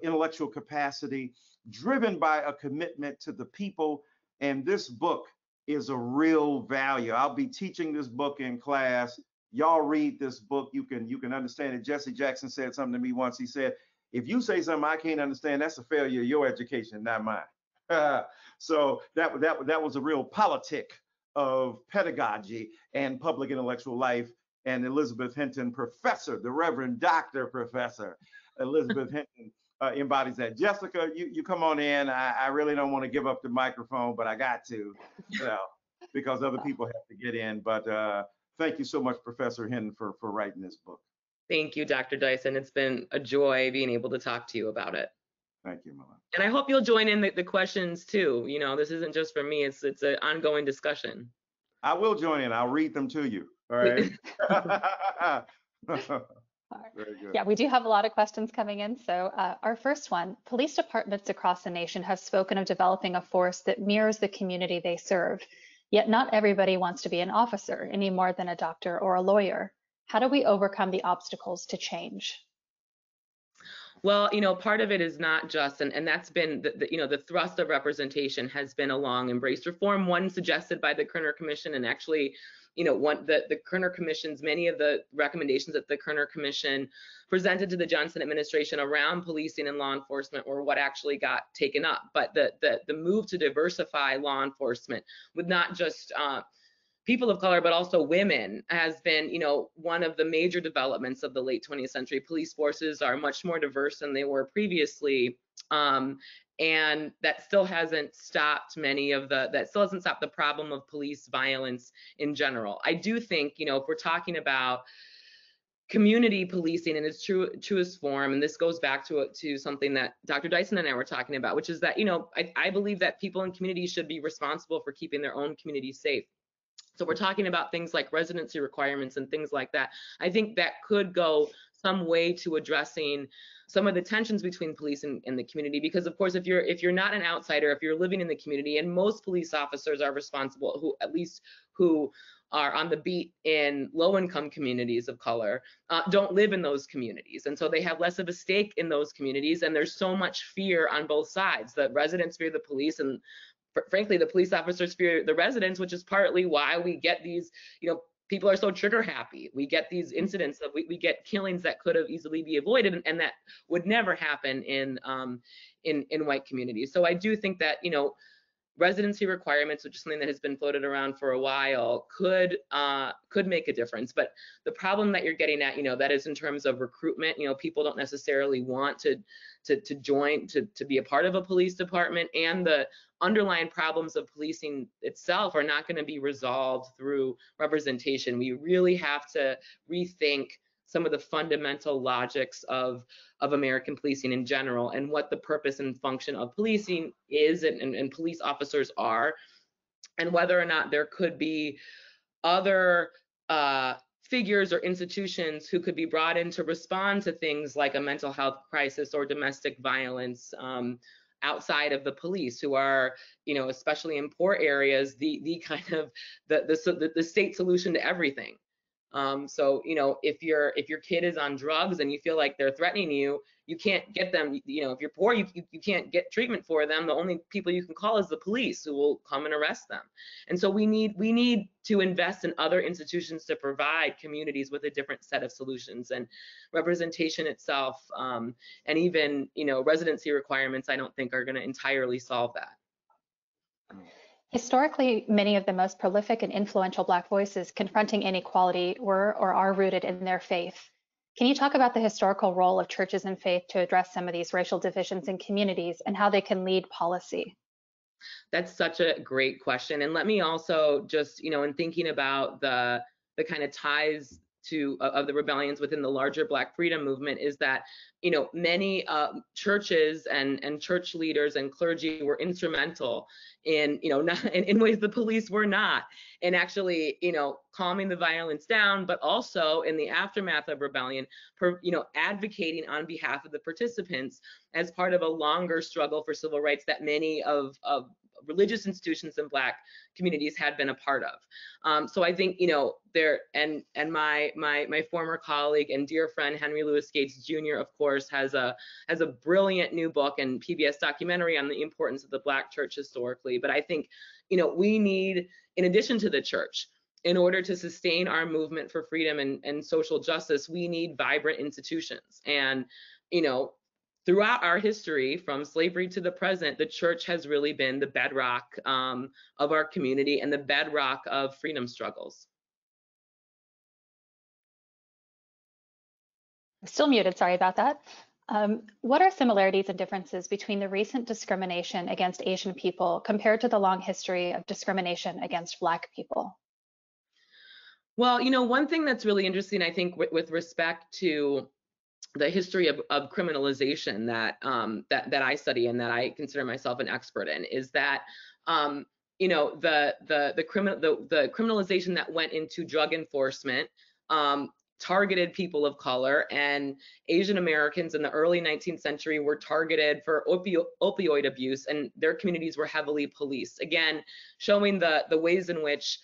intellectual capacity, driven by a commitment to the people. And this book is a real value. I'll be teaching this book in class. Y'all read this book. You can understand it. Jesse Jackson said something to me once. He said, if you say something I can't understand, that's a failure of your education, not mine. So that was a real politic of pedagogy and public intellectual life. And Elizabeth Hinton, professor, the Reverend Dr. Professor Elizabeth Hinton embodies that. Jessica, you come on in. I really don't want to give up the microphone, but I got to, you know, because other people have to get in. But thank you so much, Professor Hinton, for writing this book. Thank you, Dr. Dyson. It's been a joy being able to talk to you about it. Thank you, Mama. And I hope you'll join in the questions too. You know, this isn't just for me, it's an ongoing discussion. I will join in. I'll read them to you. All right. Very good. Yeah, we do have a lot of questions coming in. So our first one, police departments across the nation have spoken of developing a force that mirrors the community they serve. Yet not everybody wants to be an officer any more than a doctor or a lawyer. How do we overcome the obstacles to change? Well, you know, part of it is not just, and that's been, the thrust of representation has been a long embraced reform, one suggested by the Kerner Commission, and actually, you know, the Kerner Commission's, many of the recommendations that the Kerner Commission presented to the Johnson administration around policing and law enforcement were what actually got taken up. But the move to diversify law enforcement with not just people of color, but also women, has been, you know, one of the major developments of the late 20th century. Police forces are much more diverse than they were previously. And that still hasn't stopped the problem of police violence in general. I do think, you know, if we're talking about community policing in its truest form, and this goes back to something that Dr. Dyson and I were talking about, which is that, you know, I believe that people in communities should be responsible for keeping their own community safe. So we're talking about things like residency requirements and things like that. I think that could go some way to addressing some of the tensions between police and the community. Because of course, if you're not an outsider, if you're living in the community, and most police officers are responsible, who are on the beat in low-income communities of color, don't live in those communities, and so they have less of a stake in those communities. And there's so much fear on both sides. The residents fear the police, and frankly, the police officers fear the residents, which is partly why we get these, people are so trigger happy. We get these incidents that we get killings that could have easily be avoided, and that would never happen in white communities. So I do think that, residency requirements, which is something that has been floated around for a while, could make a difference. But the problem that you're getting at, that is in terms of recruitment. People don't necessarily want to join, to be a part of a police department, and the underlying problems of policing itself are not going to be resolved through representation. We really have to rethink some of the fundamental logics of American policing in general, and what the purpose and function of policing is, and police officers are, and whether or not there could be other figures or institutions who could be brought in to respond to things like a mental health crisis or domestic violence outside of the police, who are, especially in poor areas, the kind of the state solution to everything. So, if your kid is on drugs and you feel like they're threatening you, you can't get them, if you're poor, you can't get treatment for them. The only people you can call is the police, who will come and arrest them. And so we need to invest in other institutions to provide communities with a different set of solutions. And representation itself, and even, residency requirements, I don't think are going to entirely solve that. Historically, many of the most prolific and influential Black voices confronting inequality were or are rooted in their faith. Can you talk about the historical role of churches and faith to address some of these racial divisions in communities, and how they can lead policy? That's such a great question. And let me also just, in thinking about the kind of ties of the rebellions within the larger Black freedom movement, is that, many churches and church leaders and clergy were instrumental in, not in ways the police were not, in actually, calming the violence down, but also in the aftermath of rebellion, advocating on behalf of the participants as part of a longer struggle for civil rights that many of religious institutions in Black communities had been a part of. So I think, there, and my former colleague and dear friend Henry Louis Gates Jr., of course, has a brilliant new book and PBS documentary on the importance of the Black church historically. But I think, we need, in addition to the church, in order to sustain our movement for freedom and social justice, we need vibrant institutions. And, throughout our history, from slavery to the present, the church has really been the bedrock of our community and the bedrock of freedom struggles. Still muted, sorry about that. What are similarities and differences between the recent discrimination against Asian people compared to the long history of discrimination against Black people? Well, one thing that's really interesting, I think, with respect to the history of criminalization that I study and that I consider myself an expert in, is that the criminalization that went into drug enforcement targeted people of color, and Asian Americans in the early 19th century were targeted for opioid abuse, and their communities were heavily policed. Again, showing the ways in which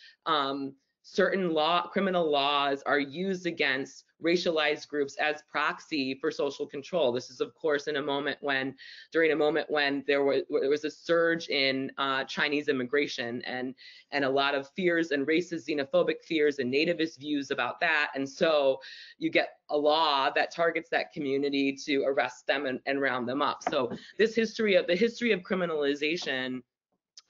certain criminal laws are used against racialized groups as proxy for social control. This is, of course, during a moment when there was a surge in Chinese immigration and a lot of fears and racist, xenophobic fears and nativist views about that. And so you get a law that targets that community to arrest them and round them up. So the history of criminalization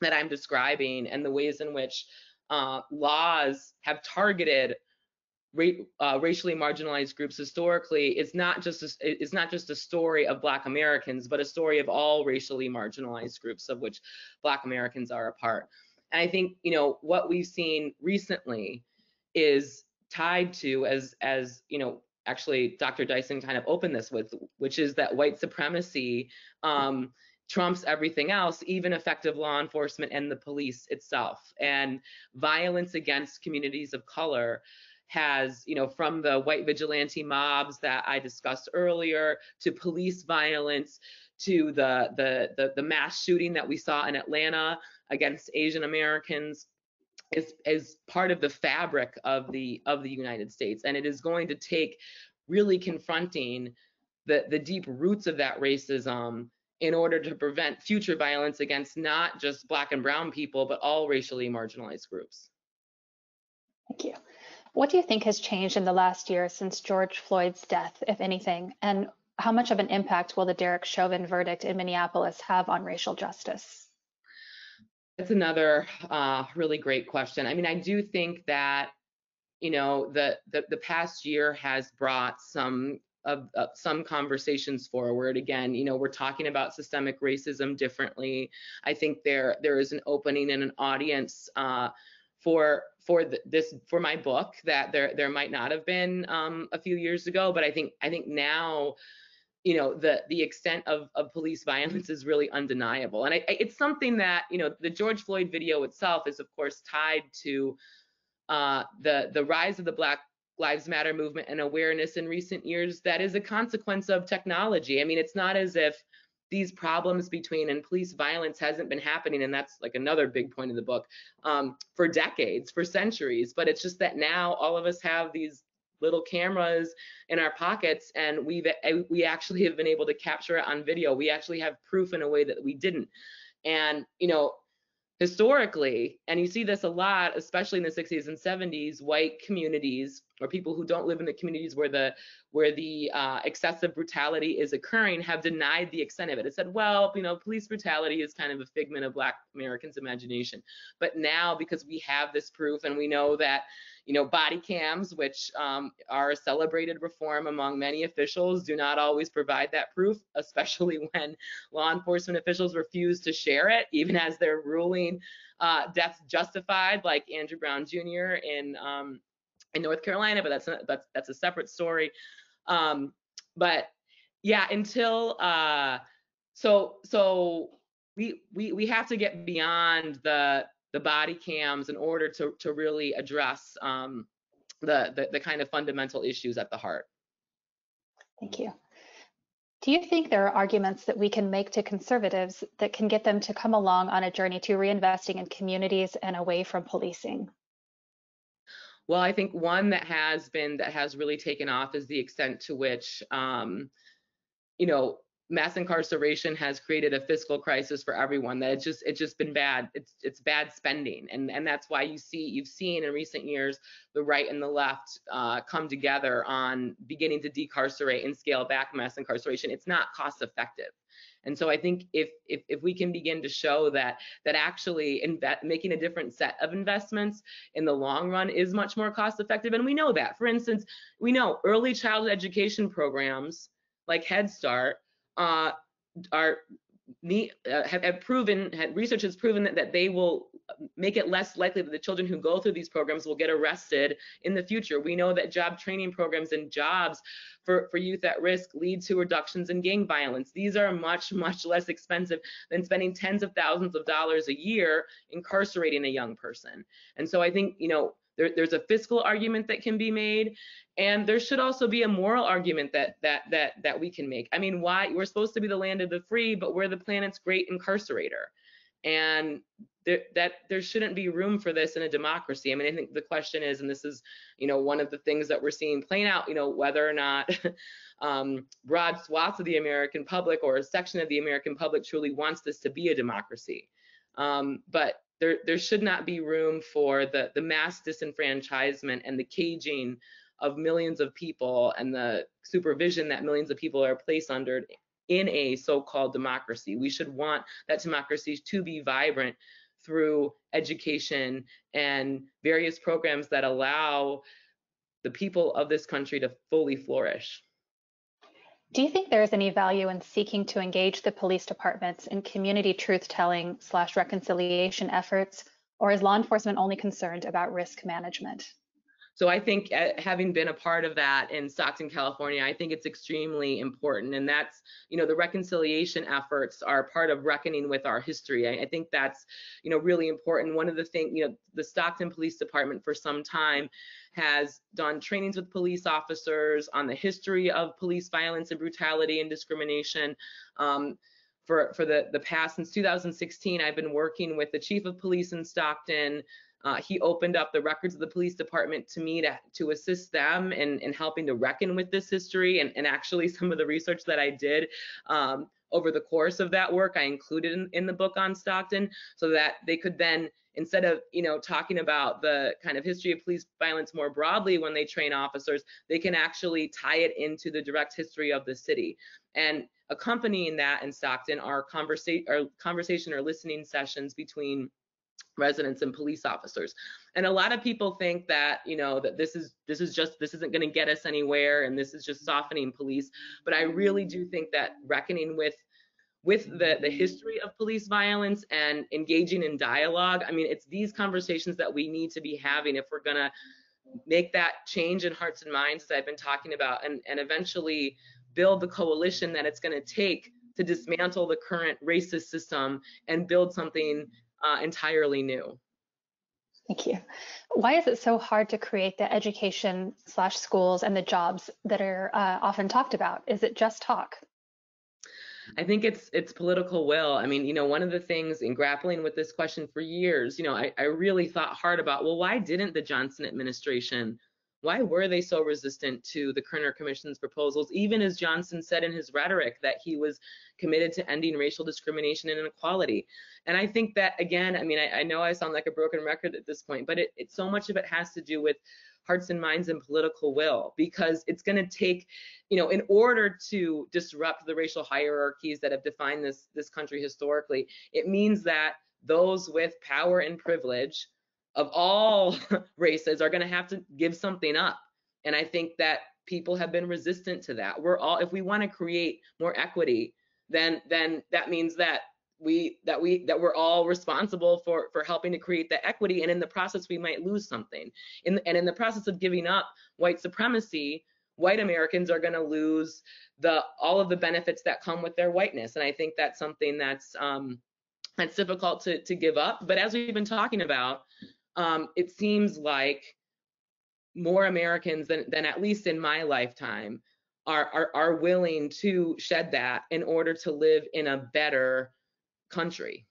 that I'm describing, and the ways in which laws have targeted racially marginalized groups historically, is not just a story of Black Americans, but a story of all racially marginalized groups, of which Black Americans are a part. And I think, what we've seen recently is tied to, as actually Dr. Dyson kind of opened this with, which is that white supremacy trumps everything else, even effective law enforcement and the police itself. And violence against communities of color has, from the white vigilante mobs that I discussed earlier, to police violence, to the mass shooting that we saw in Atlanta against Asian Americans, is part of the fabric of the United States. And it is going to take really confronting the deep roots of that racism in order to prevent future violence against not just Black and brown people, but all racially marginalized groups. Thank you. What do you think has changed in the last year since George Floyd's death, if anything? And how much of an impact will the Derek Chauvin verdict in Minneapolis have on racial justice? That's another really great question. I mean, I do think that, the past year has brought some conversations forward. Again, we're talking about systemic racism differently. I think there is an opening and an audience for my book that there might not have been a few years ago, but I think now, the extent of police violence is really undeniable. And it's something that, the George Floyd video itself is, of course, tied to the rise of the Black Lives Matter movement and awareness in recent years. That is a consequence of technology. I mean, it's not as if these problems and police violence hasn't been happening, and that's like another big point of the book, for decades, for centuries. But it's just that now all of us have these little cameras in our pockets, and we actually have been able to capture it on video. We actually have proof in a way that we didn't. And historically, and you see this a lot, especially in the 60s and 70s, white communities, or people who don't live in the communities where the excessive brutality is occurring, have denied the extent of it. It said, well, police brutality is kind of a figment of Black Americans' imagination. But now, because we have this proof, and we know that body cams, which are a celebrated reform among many officials, do not always provide that proof, especially when law enforcement officials refuse to share it, even as they're ruling deaths justified, like Andrew Brown Jr. in North Carolina, but that's a separate story. But yeah, until so we have to get beyond the body cams in order to really address the kind of fundamental issues at the heart. Thank you. Do you think there are arguments that we can make to conservatives that can get them to come along on a journey to reinvesting in communities and away from policing? Well, I think one that has really taken off is the extent to which mass incarceration has created a fiscal crisis for everyone. That it's just been bad. It's bad spending, and that's why you've seen in recent years the right and the left come together on beginning to decarcerate and scale back mass incarceration. It's not cost effective. And so I think if we can begin to show that actually making a different set of investments in the long run is much more cost effective, and we know that. For instance, we know early childhood education programs like Head Start research has proven that they will make it less likely that the children who go through these programs will get arrested in the future. We know that job training programs and jobs for youth at risk lead to reductions in gang violence. These are much, much less expensive than spending tens of thousands of dollars a year incarcerating a young person. And so I think, there's a fiscal argument that can be made, and there should also be a moral argument that we can make. I mean, why we're supposed to be the land of the free, but we're the planet's great incarcerator, and there shouldn't be room for this in a democracy. I mean, I think the question is, and this is, one of the things that we're seeing playing out, whether or not broad swaths of the American public or a section of the American public truly wants this to be a democracy. But there should not be room for the mass disenfranchisement and the caging of millions of people and the supervision that millions of people are placed under in a so-called democracy. We should want that democracy to be vibrant through education and various programs that allow the people of this country to fully flourish. Do you think there is any value in seeking to engage the police departments in community truth-telling / reconciliation efforts, or is law enforcement only concerned about risk management? So I think having been a part of that in Stockton, California, I think it's extremely important. And that's, the reconciliation efforts are part of reckoning with our history. I think that's, really important. One of the things, the Stockton Police Department for some time has done trainings with police officers on the history of police violence and brutality and discrimination. For the past, since 2016, I've been working with the chief of police in Stockton. He opened up the records of the police department to me to assist them in helping to reckon with this history. And actually some of the research that I did over the course of that work, I included in the book on Stockton, so that they could then, instead of talking about the kind of history of police violence more broadly when they train officers, they can actually tie it into the direct history of the city. And accompanying that in Stockton are conversation or listening sessions between residents and police officers. And a lot of people think that that this isn't going to get us anywhere, and this is just softening police. But I really do think that reckoning with the history of police violence and engaging in dialogue, I mean, it's these conversations that we need to be having if we're going to make that change in hearts and minds that I've been talking about, and eventually build the coalition that it's going to take to dismantle the current racist system and build something entirely new. Thank you. Why is it so hard to create the education / schools and the jobs that are often talked about? Is it just talk? I think it's political will. I mean, one of the things in grappling with this question for years, I really thought hard about, well, why didn't the Johnson administration, why were they so resistant to the Kerner Commission's proposals, even as Johnson said in his rhetoric that he was committed to ending racial discrimination and inequality? And I think that, again, I mean, I know I sound like a broken record at this point, but so much of it has to do with hearts and minds and political will, because it's going to take, in order to disrupt the racial hierarchies that have defined this country historically, it means that those with power and privilege of all races are going to have to give something up. And I think that people have been resistant to that. If we want to create more equity, then that means that we're all responsible for helping to create that equity, and in the process we might lose something. And in the process of giving up white supremacy, white Americans are going to lose all of the benefits that come with their whiteness. And I think that's something that's difficult to give up. But as we've been talking about, it seems like more Americans than at least in my lifetime are willing to shed that in order to live in a better country.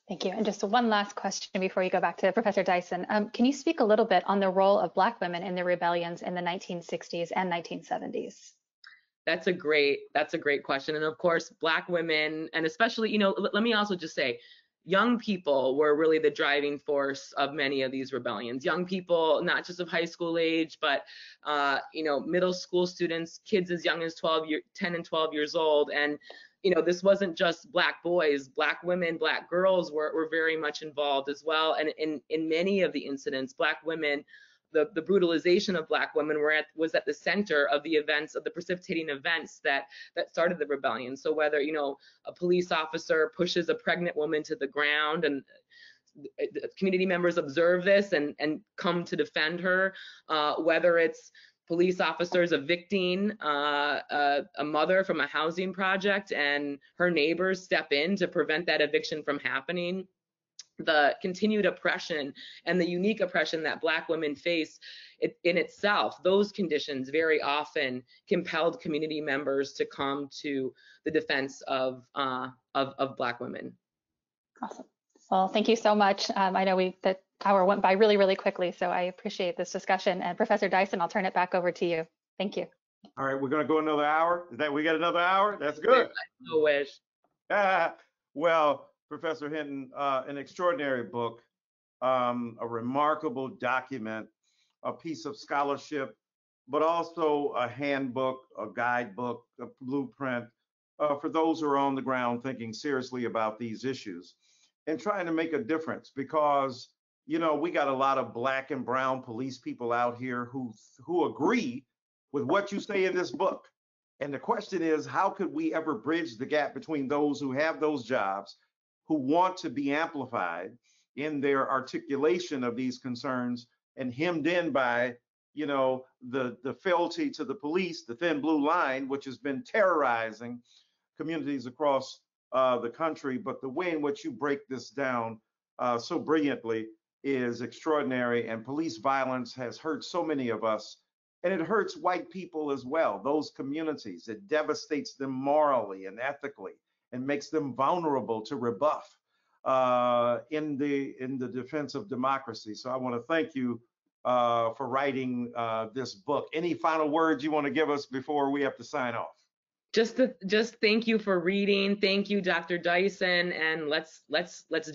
Thank you. And just one last question before you go back to Professor Dyson. Can you speak a little bit on the role of Black women in the rebellions in the 1960s and 1970s? That's a great question. And of course, Black women, and especially, let me also just say, young people were really the driving force of many of these rebellions. Young people, not just of high school age, but middle school students, kids as young as 10 and 12 years old. And this wasn't just Black boys, Black women, Black girls were very much involved as well. And in many of the incidents, Black women, the brutalization of Black women was at the center of the precipitating events that started the rebellion. So whether, a police officer pushes a pregnant woman to the ground, and community members observe this and come to defend her, whether it's police officers evicting a mother from a housing project and her neighbors step in to prevent that eviction from happening. The continued oppression and the unique oppression that Black women face in itself, those conditions very often compelled community members to come to the defense of Black women. Awesome. Well, thank you so much. I know that hour went by really, really quickly, so I appreciate this discussion. And Professor Dyson, I'll turn it back over to you. Thank you. All right, we're going to go another hour. We got another hour? That's good. I so wish. Well, Professor Hinton, an extraordinary book, a remarkable document, a piece of scholarship, but also a handbook, a guidebook, a blueprint for those who are on the ground thinking seriously about these issues and trying to make a difference, because we got a lot of Black and brown police people out here who agree with what you say in this book. And the question is, how could we ever bridge the gap between those who have those jobs, who want to be amplified in their articulation of these concerns, and hemmed in by, the fealty to the police, the thin blue line, which has been terrorizing communities across the country. But the way in which you break this down so brilliantly is extraordinary. And police violence has hurt so many of us. And it hurts white people as well, those communities. It devastates them morally and ethically and makes them vulnerable to rebuff in the defense of democracy. So I want to thank you for writing this book. Any final words you want to give us before we have to sign off? Just thank you for reading. Thank you, Dr. Dyson, and let's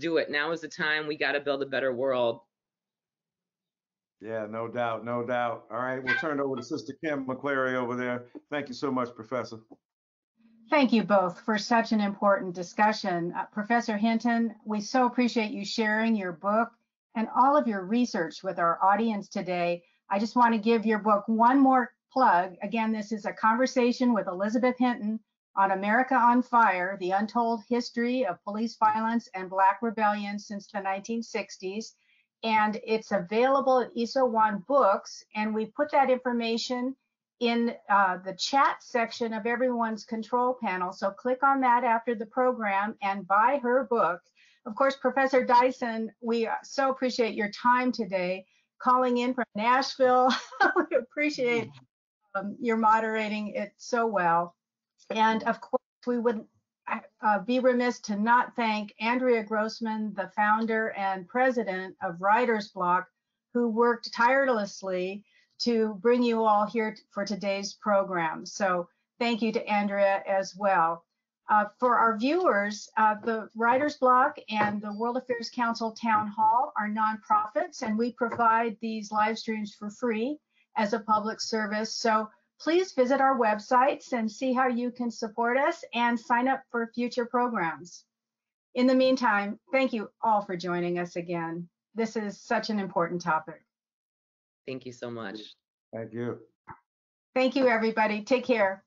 do it. Now is the time. We got to build a better world. Yeah, no doubt, no doubt. All right, we'll turn it over to Sister Kim McClary over there. Thank you so much, Professor. Thank you both for such an important discussion. Professor Hinton, we so appreciate you sharing your book and all of your research with our audience today. I just want to give your book one more plug. Again, this is a conversation with Elizabeth Hinton on America on Fire, the Untold History of Police Violence and Black Rebellion since the 1960s. And it's available at Eso Won Books. And we put that information in the chat section of everyone's control panel. So click on that after the program and buy her book. Of course, Professor Dyson, we so appreciate your time today, calling in from Nashville. We appreciate your moderating it so well. And of course, we would be remiss to not thank Andrea Grossman, the founder and president of Writer's Bloc, who worked tirelessly to bring you all here for today's program. So thank you to Andrea as well. For our viewers, the Writer's Bloc and the World Affairs Council Town Hall are nonprofits, and we provide these live streams for free as a public service. So please visit our websites and see how you can support us and sign up for future programs. In the meantime, thank you all for joining us again. This is such an important topic. Thank you so much. Thank you. Thank you, everybody. Take care.